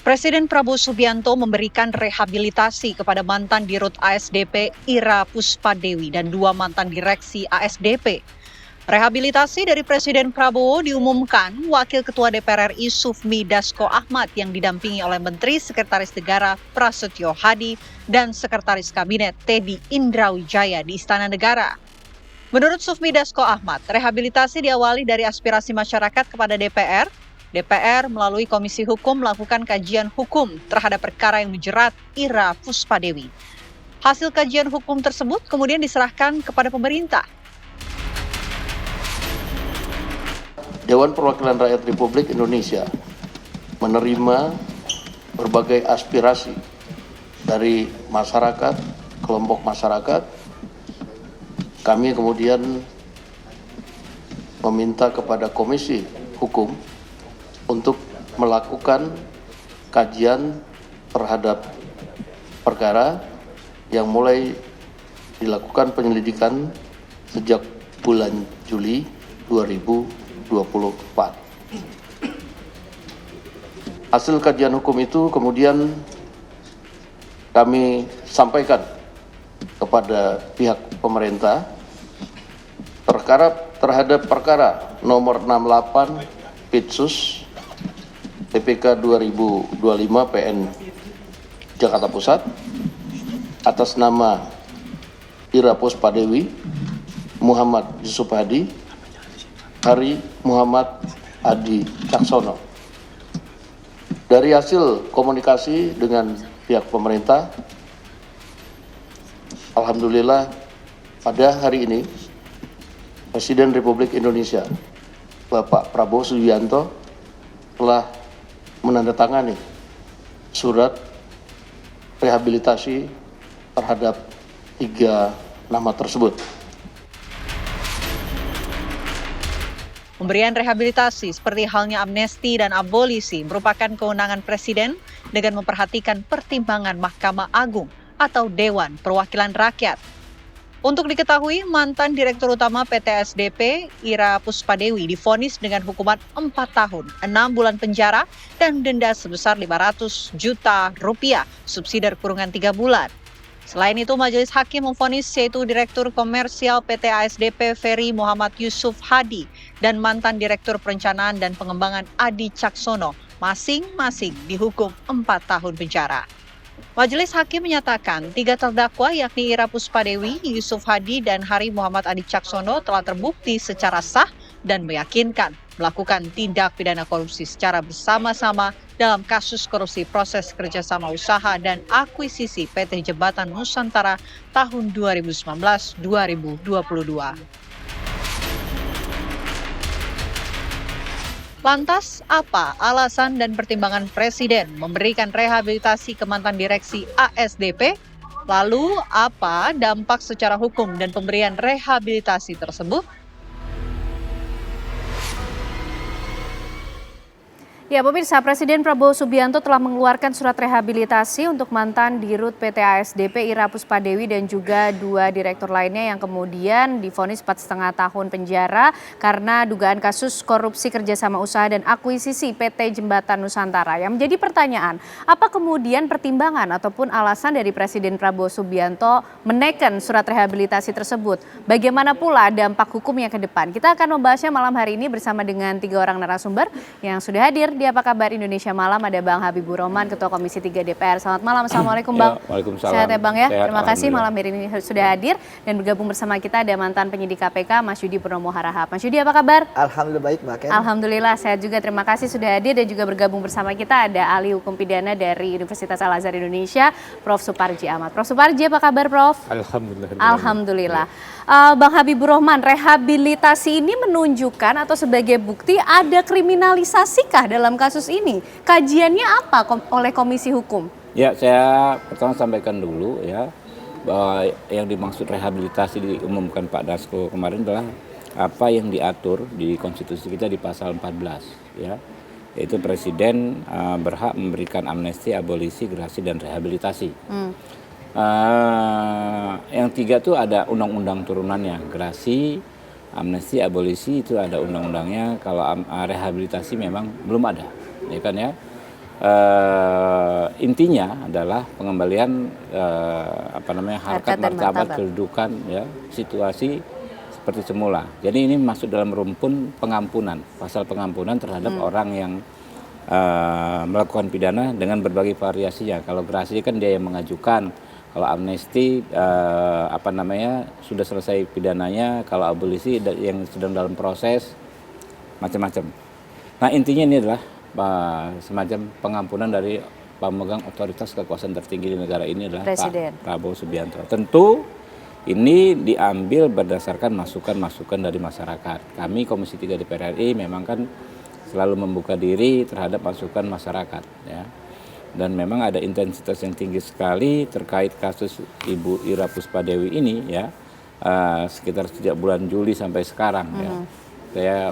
Presiden Prabowo Subianto memberikan rehabilitasi kepada mantan Dirut ASDP Ira Puspadewi dan dua mantan direksi ASDP. Rehabilitasi dari Presiden Prabowo diumumkan Wakil Ketua DPR RI Sufmi Dasko Ahmad yang didampingi oleh Menteri Sekretaris Negara Prasetyo Hadi dan Sekretaris Kabinet Teddy Indrawijaya di Istana Negara. Menurut Sufmi Dasko Ahmad, rehabilitasi diawali dari aspirasi masyarakat kepada DPR. DPR melalui Komisi Hukum melakukan kajian hukum terhadap perkara yang menjerat Ira Puspadewi. Hasil kajian hukum tersebut kemudian diserahkan kepada pemerintah. Dewan Perwakilan Rakyat Republik Indonesia menerima berbagai aspirasi dari masyarakat, kelompok masyarakat. Kami kemudian meminta kepada Komisi Hukum untuk melakukan kajian terhadap perkara yang mulai dilakukan penyelidikan sejak bulan Juli 2024. Hasil kajian hukum itu kemudian kami sampaikan kepada pihak pemerintah terhadap perkara nomor 68 Pitsus PPK 2025 PN Jakarta Pusat atas nama Ira Puspadewi, Muhammad Yusuf Hadi, Hari Muhammad Adi Caksono. Dari hasil komunikasi dengan pihak pemerintah, alhamdulillah pada hari ini Presiden Republik Indonesia Bapak Prabowo Subianto telah menandatangani surat rehabilitasi terhadap 3 nama tersebut. Pemberian rehabilitasi seperti halnya amnesti dan abolisi merupakan kewenangan Presiden dengan memperhatikan pertimbangan Mahkamah Agung atau Dewan Perwakilan Rakyat. Untuk diketahui, mantan Direktur Utama PT SDP Ira Puspadewi divonis dengan hukuman 4 tahun, 6 bulan penjara, dan denda sebesar 500 juta rupiah, subsidi kurungan 3 bulan. Selain itu, Majelis Hakim memvonis yaitu Direktur Komersial PT ASDP Ferry Muhammad Yusuf Hadi dan mantan Direktur Perencanaan dan Pengembangan Adi Caksono masing-masing dihukum 4 tahun penjara. Majelis Hakim menyatakan 3 terdakwa yakni Ira Puspadewi, Yusuf Hadi, dan Hari Muhammad Adi Caksono telah terbukti secara sah dan meyakinkan melakukan tindak pidana korupsi secara bersama-sama dalam kasus korupsi proses kerjasama usaha dan akuisisi PT Jembatan Nusantara tahun 2019-2022. Lantas, apa alasan dan pertimbangan Presiden memberikan rehabilitasi ke mantan direksi ASDP? Lalu, apa dampak secara hukum dan pemberian rehabilitasi tersebut? Ya, pemirsa, Presiden Prabowo Subianto telah mengeluarkan surat rehabilitasi untuk mantan Dirut PT ASDP Ira Puspadewi dan juga 2 direktur lainnya yang kemudian divonis 4,5 tahun penjara karena dugaan kasus korupsi kerjasama usaha dan akuisisi PT Jembatan Nusantara. Yang menjadi pertanyaan, apa kemudian pertimbangan ataupun alasan dari Presiden Prabowo Subianto menaikkan surat rehabilitasi tersebut? Bagaimana pula dampak hukumnya ke depan? Kita akan membahasnya malam hari ini bersama dengan 3 orang narasumber yang sudah hadir di Apa Kabar Indonesia Malam. Ada Bang Habibur Rahman, Ketua Komisi 3 DPR. Selamat malam, Assalamualaikum Bang. Ya, waalaikumsalam. Sehat ya Bang ya. Sehat, terima kasih malam hari ini sudah hadir dan bergabung bersama kita ada mantan penyidik KPK Mas Yudi Purnomo Harahap. Mas Yudi, apa kabar? Alhamdulillah baik Mbak Ken. Alhamdulillah sehat juga, terima kasih sudah hadir dan juga bergabung bersama kita ada ahli hukum pidana dari Universitas Al-Azhar Indonesia, Prof. Suparji Ahmad. Prof. Suparji, apa kabar Prof? Alhamdulillah. Alhamdulillah. Bang Habibur Rahman, rehabilitasi ini menunjukkan atau sebagai bukti ada kriminalisasikah dalam kasus ini? Kajiannya apa oleh Komisi Hukum? Ya, saya pertama sampaikan dulu ya bahwa yang dimaksud rehabilitasi diumumkan Pak Dasko kemarin adalah apa yang diatur di konstitusi kita di pasal 14 ya. Yaitu Presiden berhak memberikan amnesti, abolisi, gerasi dan rehabilitasi. Yang 3 tuh ada undang-undang turunannya, gerasi, amnesti, abolisi itu ada undang-undangnya. Kalau rehabilitasi memang belum ada, ya kan ya. intinya adalah pengembalian harkat martabat kedudukan, ya, situasi seperti semula. Jadi ini masuk dalam rumpun pengampunan, pasal pengampunan terhadap orang yang melakukan pidana dengan berbagai variasinya. Kalau gerasi kan dia yang mengajukan, kalau amnesti sudah selesai pidananya, kalau abolisi yang sedang dalam proses, macam-macam. Nah, intinya ini adalah semacam pengampunan dari pemegang otoritas kekuasaan tertinggi di negara ini adalah Presiden. Pak Prabowo Subianto. Tentu ini diambil berdasarkan masukan-masukan dari masyarakat. Kami Komisi 3 DPR RI memang kan selalu membuka diri terhadap masukan masyarakat, ya. Dan memang ada intensitas yang tinggi sekali terkait kasus Ibu Ira Puspadewi ini, ya, sekitar sejak bulan Juli sampai sekarang, ya.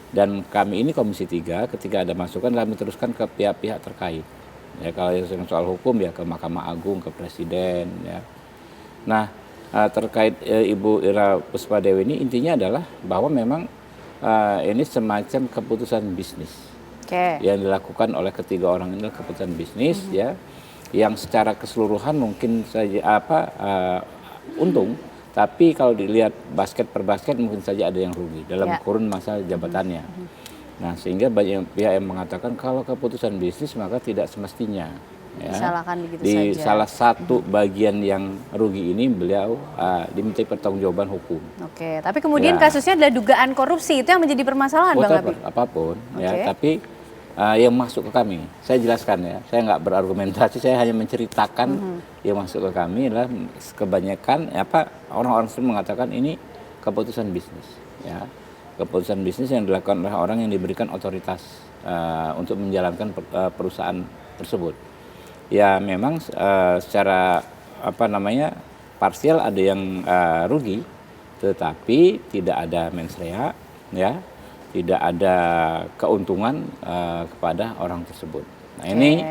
Dan kami ini Komisi 3 ketika ada masukan kami teruskan ke pihak-pihak terkait. Ya, kalau yang soal hukum ya ke Mahkamah Agung, ke Presiden, ya. Nah, terkait Ibu Ira Puspadewi ini intinya adalah bahwa memang ini semacam keputusan bisnis. Yang dilakukan oleh ketiga orang ini adalah keputusan bisnis, ya, yang secara keseluruhan mungkin saja untung. Tapi kalau dilihat basket per basket mungkin saja ada yang rugi dalam kurun masa jabatannya. Nah, sehingga banyak pihak yang mengatakan kalau keputusan bisnis maka tidak semestinya, ya, disalahkan begitu di saja. salah satu bagian yang rugi ini beliau dimintai pertanggungjawaban hukum. Oke, tapi kemudian kasusnya adalah dugaan korupsi, itu yang menjadi permasalahan, Bang Abi. Apapun, ya, tapi yang masuk ke kami, saya jelaskan, ya, saya nggak berargumentasi, saya hanya menceritakan yang masuk ke kami adalah kebanyakan orang-orang sering mengatakan ini keputusan bisnis, ya, keputusan bisnis yang dilakukan oleh orang yang diberikan otoritas untuk menjalankan perusahaan tersebut. Ya memang secara parsial ada yang rugi, tetapi tidak ada mens rea, ya. Tidak ada keuntungan kepada orang tersebut. Nah, ini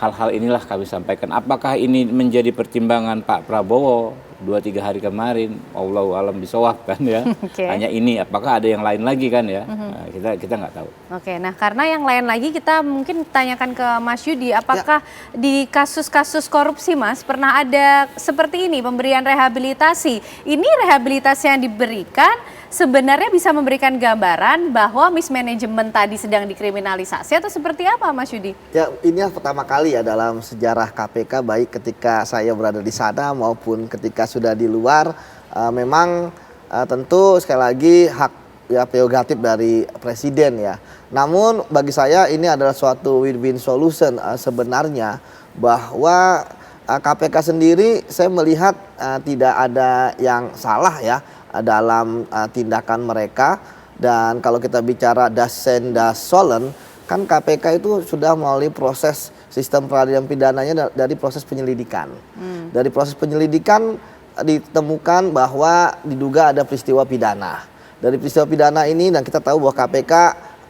hal-hal inilah kami sampaikan. Apakah ini menjadi pertimbangan Pak Prabowo 2-3 hari kemarin? Allahu a'lam bishawab, kan, ya. Hanya ini, apakah ada yang lain lagi, kan, ya? Nah, kita nggak tahu. Oke, nah karena yang lain lagi kita mungkin tanyakan ke Mas Yudi, apakah di kasus-kasus korupsi, Mas, pernah ada seperti ini pemberian rehabilitasi? Ini rehabilitasi yang diberikan sebenarnya bisa memberikan gambaran bahwa mismanagement tadi sedang dikriminalisasi atau seperti apa, Mas Yudi? Ya, ini pertama kali ya dalam sejarah KPK, baik ketika saya berada di sana maupun ketika sudah di luar. Memang tentu sekali lagi hak ya prerogatif dari presiden, ya. Namun bagi saya ini adalah suatu win-win solution sebenarnya, bahwa KPK sendiri saya melihat tidak ada yang salah, ya, dalam tindakan mereka. Dan kalau kita bicara dasen das solen, kan KPK itu sudah melalui proses sistem peradilan pidananya dari proses penyelidikan. Dari proses penyelidikan ditemukan bahwa diduga ada peristiwa pidana. Dari peristiwa pidana ini, dan kita tahu bahwa KPK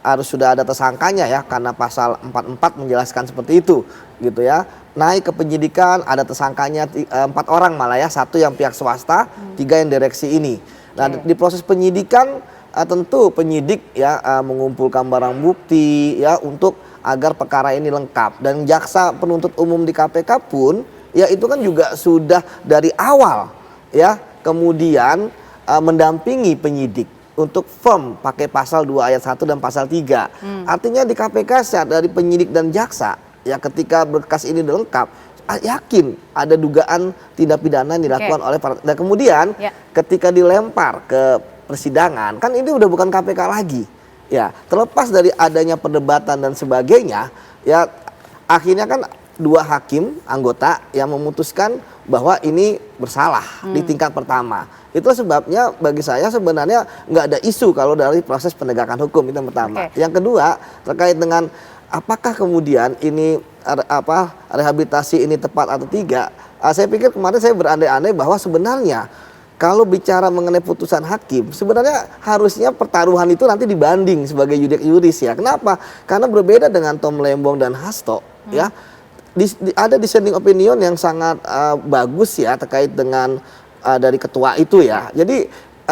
harus sudah ada tersangkanya, ya, karena pasal 44 menjelaskan seperti itu, gitu, ya. Naik ke penyidikan, ada tersangkanya 4 orang malah, ya, 1 yang pihak swasta, 3 yang direksi ini. Nah, di proses penyidikan tentu penyidik, ya, mengumpulkan barang bukti, ya, untuk agar perkara ini lengkap. Dan jaksa penuntut umum di KPK pun, ya, itu kan juga sudah dari awal, ya, kemudian mendampingi penyidik untuk firm pakai pasal 2 ayat 1 dan pasal 3. Artinya di KPK dari penyidik dan jaksa, ya, ketika berkas ini udah lengkap, yakin ada dugaan tindak pidana yang dilakukan oleh para. Dan kemudian ketika dilempar ke persidangan, kan ini udah bukan KPK lagi, ya. Terlepas dari adanya perdebatan dan sebagainya, ya, akhirnya kan 2 hakim anggota yang memutuskan bahwa ini bersalah di tingkat pertama. Itu sebabnya bagi saya sebenarnya nggak ada isu kalau dari proses penegakan hukum, itu yang pertama. Yang kedua, terkait dengan apakah kemudian ini rehabilitasi ini tepat atau tidak. Saya pikir kemarin saya berandai-andai bahwa sebenarnya kalau bicara mengenai putusan hakim, sebenarnya harusnya pertaruhan itu nanti dibanding sebagai yudek yuris, ya. Kenapa? Karena berbeda dengan Tom Lembong dan Hasto, ya. Ada dissenting opinion yang sangat bagus, ya, terkait dengan dari ketua itu, ya. Jadi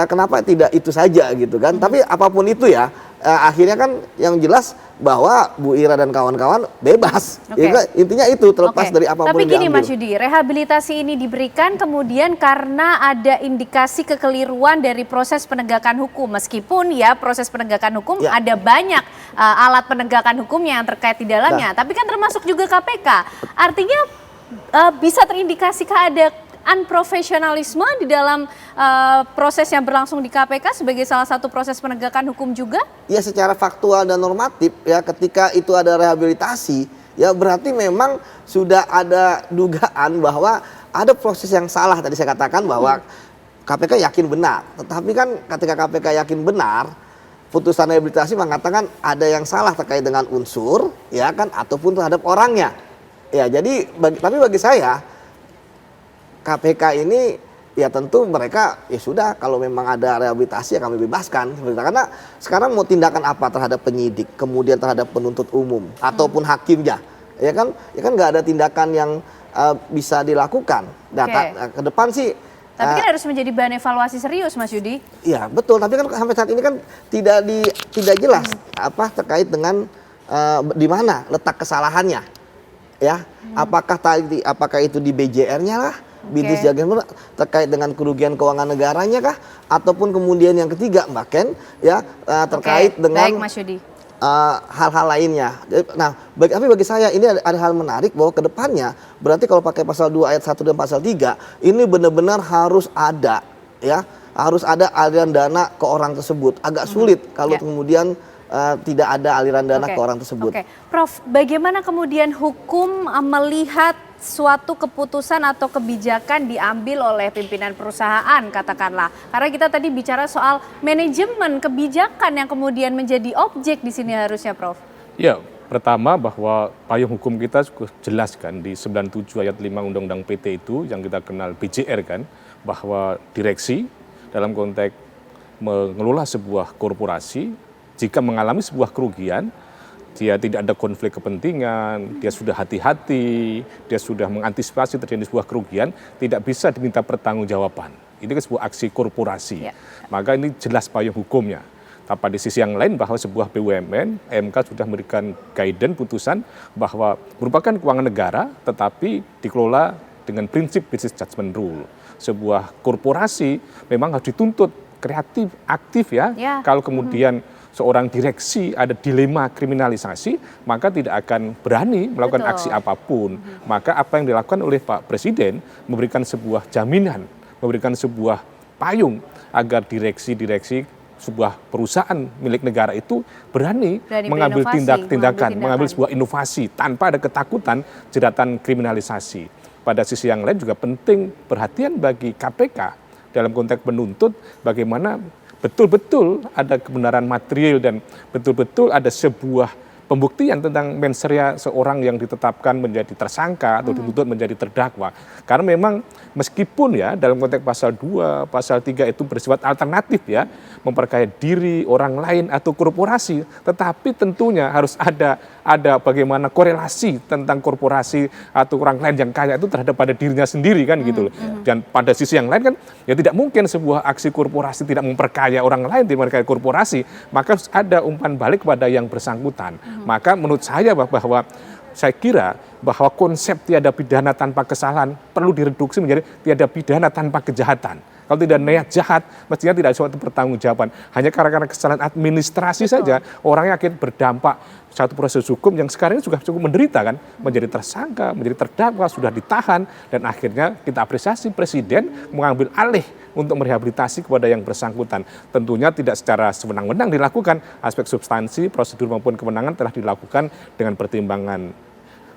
kenapa tidak itu saja, gitu kan? Tapi apapun itu, ya, akhirnya kan yang jelas bahwa Bu Ira dan kawan-kawan bebas. Oke. Ya, intinya itu terlepas Oke. dari apapun Tapi yang gini diambil. Mas Yudi, rehabilitasi ini diberikan kemudian karena ada indikasi kekeliruan dari proses penegakan hukum. Meskipun ya proses penegakan hukum Ya. ada banyak alat penegakan hukumnya yang terkait di dalamnya. Tapi kan termasuk juga KPK. Artinya bisa terindikasi ada unprofesionalisme di dalam proses yang berlangsung di KPK sebagai salah satu proses penegakan hukum juga? Ya secara faktual dan normatif ya ketika itu ada rehabilitasi ya berarti memang sudah ada dugaan bahwa ada proses yang salah. Tadi saya katakan bahwa KPK yakin benar. Tetapi kan ketika KPK yakin benar, putusan rehabilitasi mengatakan ada yang salah terkait dengan unsur ya kan ataupun terhadap orangnya. Ya jadi tapi bagi saya KPK ini ya tentu mereka ya sudah kalau memang ada rehabilitasi ya kami bebaskan karena sekarang mau tindakan apa terhadap penyidik kemudian terhadap penuntut umum ataupun hakimnya ya kan nggak ada tindakan yang bisa dilakukan. Ke depan sih tapi kan harus menjadi bahan evaluasi serius Mas Yudi. iya betul tapi kan sampai saat ini kan tidak jelas apa terkait dengan di mana letak kesalahannya ya apakah itu di BJR-nya lah bisnis jagaan terkait dengan kerugian keuangan negaranya kah ataupun kemudian yang ketiga Mbak Ken ya terkait dengan baik, Mas Yudi. Hal-hal lainnya. Nah, tapi bagi saya ini ada hal menarik bahwa kedepannya berarti kalau pakai pasal 2 ayat 1 dan pasal 3 ini benar-benar harus ada ya harus ada aliran dana ke orang tersebut. Agak sulit kalau kemudian tidak ada aliran dana ke orang tersebut. Prof, bagaimana kemudian hukum melihat suatu keputusan atau kebijakan diambil oleh pimpinan perusahaan katakanlah? Karena kita tadi bicara soal manajemen kebijakan yang kemudian menjadi objek di sini harusnya, Prof. Ya, pertama bahwa payung hukum kita jelas kan di 97 ayat 5 Undang-Undang PT itu yang kita kenal BJR kan, bahwa direksi dalam konteks mengelola sebuah korporasi jika mengalami sebuah kerugian dia tidak ada konflik kepentingan, dia sudah hati-hati, dia sudah mengantisipasi terjadi sebuah kerugian, tidak bisa diminta pertanggungjawaban. Ini kan sebuah aksi korporasi. Maka ini jelas payung hukumnya. Tapi di sisi yang lain bahwa sebuah BUMN, MK sudah memberikan guidance putusan bahwa merupakan keuangan negara tetapi dikelola dengan prinsip business judgment rule. Sebuah korporasi memang harus dituntut kreatif, aktif ya. Kalau kemudian seorang direksi ada dilema kriminalisasi, maka tidak akan berani melakukan aksi apapun. Maka apa yang dilakukan oleh Pak Presiden memberikan sebuah jaminan, memberikan sebuah payung agar direksi-direksi sebuah perusahaan milik negara itu berani mengambil tindakan, mengambil sebuah inovasi tanpa ada ketakutan jeratan kriminalisasi. Pada sisi yang lain juga penting perhatian bagi KPK dalam konteks menuntut bagaimana betul-betul ada kebenaran material dan betul-betul ada sebuah pembuktian tentang mensrea seorang yang ditetapkan menjadi tersangka atau dituntut menjadi terdakwa. Karena memang meskipun ya dalam konteks pasal 2, pasal 3 itu bersifat alternatif ya, memperkaya diri orang lain atau korporasi, tetapi tentunya harus ada bagaimana korelasi tentang korporasi atau orang lain yang kaya itu terhadap pada dirinya sendiri kan gitu loh. Dan pada sisi yang lain kan ya tidak mungkin sebuah aksi korporasi tidak memperkaya orang lain, tidak memperkaya korporasi, maka harus ada umpan balik kepada yang bersangkutan. Maka menurut saya bahwa saya kira bahwa konsep tiada pidana tanpa kesalahan perlu direduksi menjadi tiada pidana tanpa kejahatan. Kalau tidak niat jahat, mestinya tidak ada suatu pertanggungjawaban. Hanya karena kesalahan administrasi saja, orangnya akhirnya berdampak satu proses hukum yang sekarang ini juga cukup menderita kan, menjadi tersangka, menjadi terdakwa, sudah ditahan, dan akhirnya kita apresiasi Presiden mengambil alih untuk merehabilitasi kepada yang bersangkutan. Tentunya tidak secara sewenang-wenang dilakukan, aspek substansi, prosedur maupun kewenangan telah dilakukan dengan pertimbangan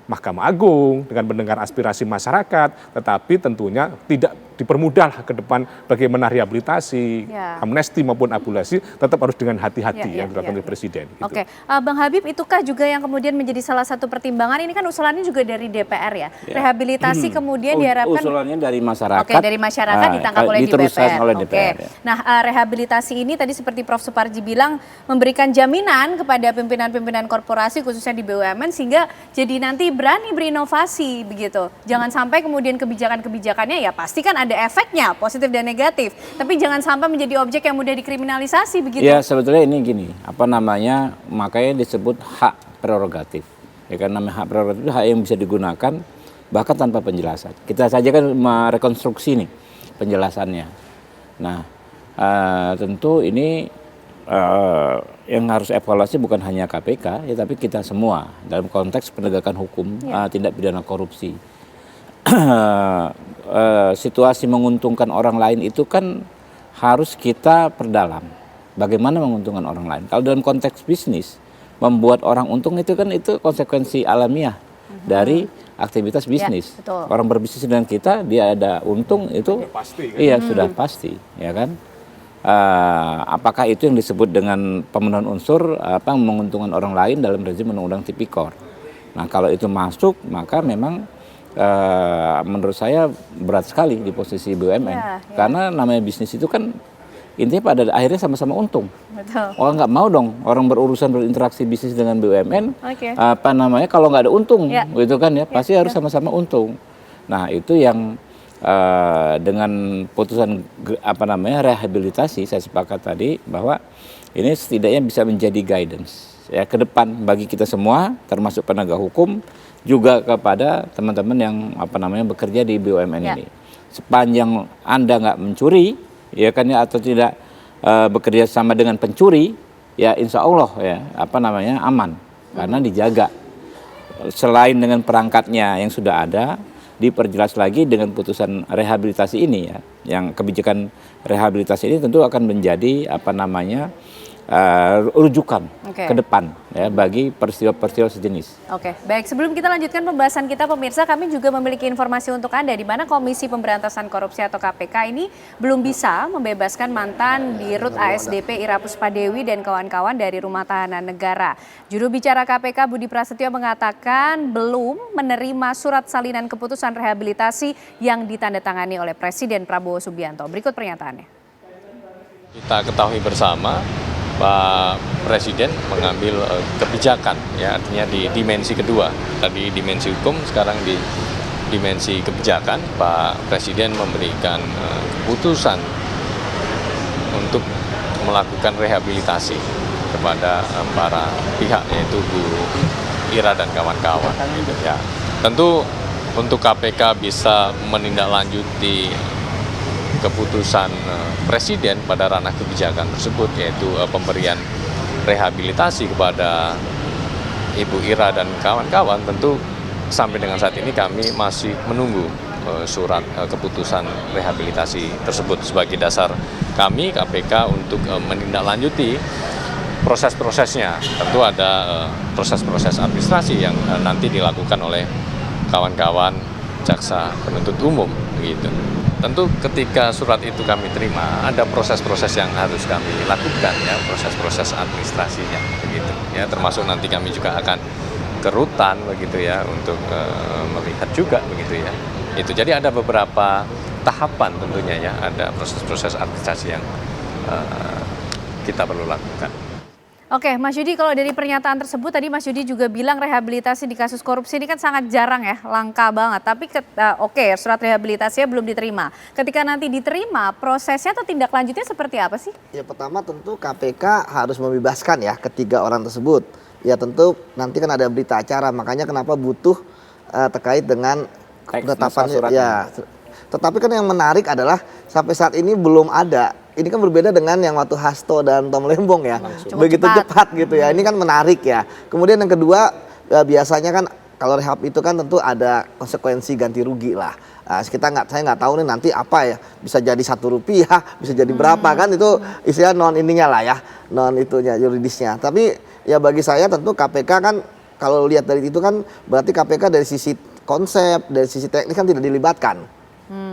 Mahkamah Agung, dengan mendengar aspirasi masyarakat, tetapi tentunya tidak dipermudah ke depan bagaimana rehabilitasi, amnesti maupun abolisi tetap harus dengan hati-hati yang dilakukan oleh Presiden. Gitu. Oke, Bang Habib, itukah juga yang kemudian menjadi salah satu pertimbangan? Ini kan usulannya juga dari DPR ya, rehabilitasi kemudian diharapkan usulannya dari masyarakat. Oke, dari masyarakat ditangkap oleh DPR. Oleh DPR. Nah, rehabilitasi ini tadi seperti Prof Suparji bilang memberikan jaminan kepada pimpinan-pimpinan korporasi khususnya di BUMN sehingga jadi nanti berani berinovasi begitu. Jangan sampai kemudian kebijakan-kebijakannya ya pasti kan ada efeknya, positif dan negatif. Tapi jangan sampai menjadi objek yang mudah dikriminalisasi begitu. Ya sebetulnya ini gini, makanya disebut hak prerogatif. Ya kan namanya hak prerogatif itu hak yang bisa digunakan bahkan tanpa penjelasan. Kita saja kan merekonstruksi nih penjelasannya. Nah tentu ini yang harus evaluasi bukan hanya KPK, ya tapi kita semua dalam konteks penegakan hukum tindak pidana korupsi. Situasi menguntungkan orang lain itu kan harus kita perdalam. Bagaimana menguntungkan orang lain? Kalau dalam konteks bisnis, membuat orang untung itu kan itu konsekuensi alamiah dari aktivitas bisnis. betul. Orang berbisnis dengan kita, dia ada untung itu pasti, kan? iya sudah pasti, ya kan? Apakah itu yang disebut dengan pemenuhan unsur menguntungkan orang lain dalam rezim Undang-Undang Tipikor? Nah kalau itu masuk maka memang menurut saya berat sekali di posisi BUMN karena namanya bisnis itu kan intinya pada akhirnya sama-sama untung. Betul. Orang nggak mau dong orang berurusan berinteraksi bisnis dengan BUMN Oke. kalau nggak ada untung gitu kan ya pasti harus sama-sama untung. Nah itu yang dengan putusan rehabilitasi saya sepakat tadi bahwa ini setidaknya bisa menjadi guidance ya ke depan bagi kita semua termasuk penegak hukum juga kepada teman-teman yang bekerja di BUMN ini. Sepanjang Anda nggak mencuri ya kan ya atau tidak bekerja sama dengan pencuri ya insya Allah ya aman karena dijaga. Selain dengan perangkatnya yang sudah ada diperjelas lagi dengan putusan rehabilitasi ini ya, yang kebijakan rehabilitasi ini tentu akan menjadi rujukan ke depan ya bagi peristiwa-peristiwa sejenis. Oke, baik. Sebelum kita lanjutkan pembahasan kita, pemirsa, kami juga memiliki informasi untuk Anda di mana Komisi Pemberantasan Korupsi atau KPK ini belum bisa membebaskan mantan Dirut ASDP Ira Puspadewi dan kawan-kawan dari Rumah Tahanan Negara. Juru bicara KPK Budi Prasetyo mengatakan belum menerima surat salinan keputusan rehabilitasi yang ditandatangani oleh Presiden Prabowo Subianto. Berikut pernyataannya. Kita ketahui bersama Pak Presiden mengambil kebijakan, ya artinya di dimensi kedua. Tadi dimensi hukum, sekarang di dimensi kebijakan. Pak Presiden memberikan keputusan untuk melakukan rehabilitasi kepada para pihak, yaitu Bu Ira dan kawan-kawan. Gitu, ya. Tentu untuk KPK bisa menindaklanjuti keputusan Presiden pada ranah kebijakan tersebut, yaitu pemberian rehabilitasi kepada Ibu Ira dan kawan-kawan. Tentu sampai dengan saat ini kami masih menunggu surat keputusan rehabilitasi tersebut sebagai dasar kami KPK untuk menindaklanjuti proses-prosesnya. Tentu ada proses-proses administrasi yang nanti dilakukan oleh kawan-kawan jaksa penuntut umum begitu. Tentu ketika surat itu kami terima, ada proses-proses yang harus kami lakukan, ya, proses-proses administrasinya, begitu. Ya, termasuk nanti kami juga akan ke rutan, begitu ya, untuk melihat juga, begitu ya. Itu jadi ada beberapa tahapan tentunya ya, ada proses-proses administrasi yang kita perlu lakukan. Oke, Mas Yudi, kalau dari pernyataan tersebut tadi Mas Yudi juga bilang rehabilitasi di kasus korupsi ini kan sangat jarang ya, langka banget. Tapi surat rehabilitasinya belum diterima. Ketika nanti diterima, prosesnya atau tindak lanjutnya seperti apa sih? Ya pertama tentu KPK harus membebaskan ya ketiga orang tersebut. Ya tentu nanti kan ada berita acara, makanya kenapa butuh terkait dengan penetapannya. Ya, tetapi kan yang menarik adalah sampai saat ini belum ada. Ini kan berbeda dengan yang waktu Hasto dan Tom Lembong ya, begitu cepat gitu ya. Ini kan menarik ya. Kemudian yang kedua biasanya kan kalau rehab itu kan tentu ada konsekuensi ganti rugi lah. Saya nggak tahu nih nanti apa ya, bisa jadi Rp1, bisa jadi berapa kan itu istilah non ininya lah ya, non itunya yuridisnya. Tapi ya bagi saya tentu KPK kan kalau lihat dari itu kan berarti KPK dari sisi konsep, dari sisi teknis kan tidak dilibatkan.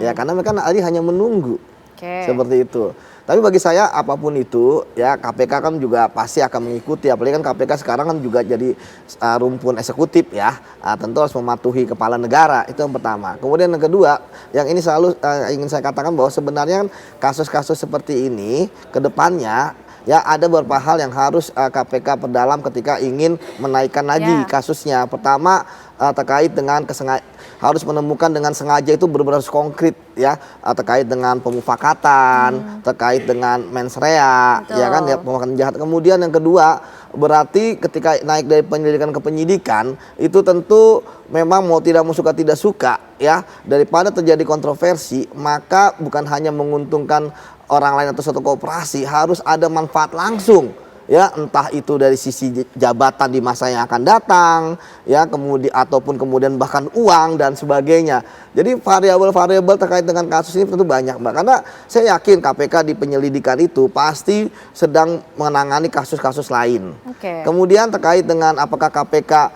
Ya karena mereka hanya menunggu. Seperti itu. Tapi bagi saya apapun itu ya KPK kan juga pasti akan mengikuti, apalagi kan KPK sekarang kan juga jadi rumpun eksekutif ya, tentu harus mematuhi kepala negara, itu yang pertama. Kemudian yang kedua, yang ini selalu ingin saya katakan bahwa sebenarnya kan kasus-kasus seperti ini ke depannya Ya, ada beberapa hal yang harus KPK perdalam ketika ingin menaikkan lagi kasusnya. Pertama, terkait dengan harus menemukan dengan sengaja itu benar-benar konkret ya, terkait dengan pemufakatan, terkait dengan mens rea, ya kan, ya, pemufakatan jahat. Kemudian yang kedua, berarti ketika naik dari penyelidikan ke penyidikan itu tentu memang mau tidak mau suka tidak suka ya, daripada terjadi kontroversi maka bukan hanya menguntungkan orang lain atau suatu koperasi, harus ada manfaat langsung ya, entah itu dari sisi jabatan di masa yang akan datang ya, kemudian ataupun kemudian bahkan uang dan sebagainya. Jadi variabel-variabel terkait dengan kasus ini tentu banyak, Mbak, karena saya yakin KPK di penyelidikan itu pasti sedang menangani kasus-kasus lain. Kemudian terkait dengan apakah KPK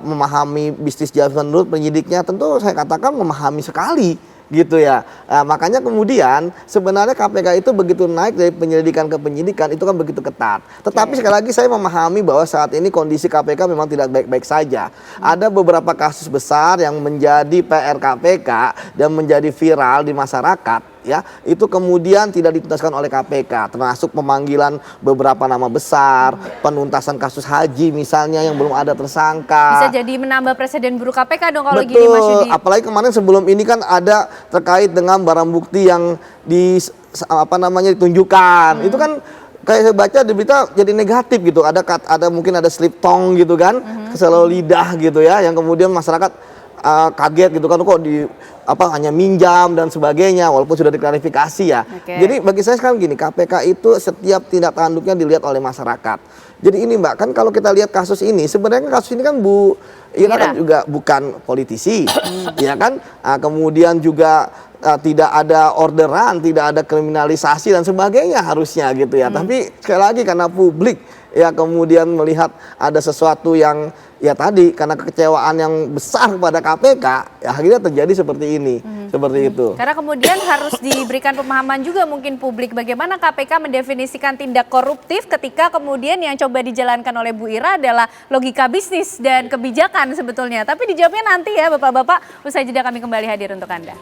memahami bisnis jasa menurut penyidiknya, tentu saya katakan memahami sekali gitu ya. Makanya kemudian sebenarnya KPK itu begitu naik dari penyelidikan ke penyidikan itu kan begitu ketat. Tetapi sekali lagi saya memahami bahwa saat ini kondisi KPK memang tidak baik-baik saja. Ada beberapa kasus besar yang menjadi PR KPK dan menjadi viral di masyarakat ya, itu kemudian tidak dituntaskan oleh KPK, termasuk pemanggilan beberapa nama besar, penuntasan kasus haji misalnya yang belum ada tersangka. Bisa jadi menambah presiden buruk KPK dong kalau gini, Mas Yudi. Apalagi kemarin sebelum ini kan ada terkait dengan barang bukti yang ditunjukkan. Itu kan kayak saya baca di berita jadi negatif gitu. Ada mungkin ada slip tongue gitu kan, kesalahan lidah gitu ya, yang kemudian masyarakat kaget gitu kan, kok hanya minjam dan sebagainya walaupun sudah diklarifikasi ya. Jadi bagi saya sekarang gini, KPK itu setiap tindak tanduknya dilihat oleh masyarakat. Jadi ini Mbak, kan kalau kita lihat kasus ini, sebenarnya kasus ini kan Bu Ira kan juga bukan politisi, ya kan? Kemudian juga tidak ada orderan, tidak ada kriminalisasi dan sebagainya harusnya gitu ya. Tapi sekali lagi karena publik ya kemudian melihat ada sesuatu yang ya tadi karena kekecewaan yang besar kepada KPK, ya akhirnya terjadi seperti ini, seperti itu. Karena kemudian harus diberikan pemahaman juga mungkin publik bagaimana KPK mendefinisikan tindak koruptif ketika kemudian yang coba dijalankan oleh Bu Ira adalah logika bisnis dan kebijakan sebetulnya. Tapi dijawabnya nanti ya Bapak-Bapak, usai jeda kami kembali hadir untuk Anda.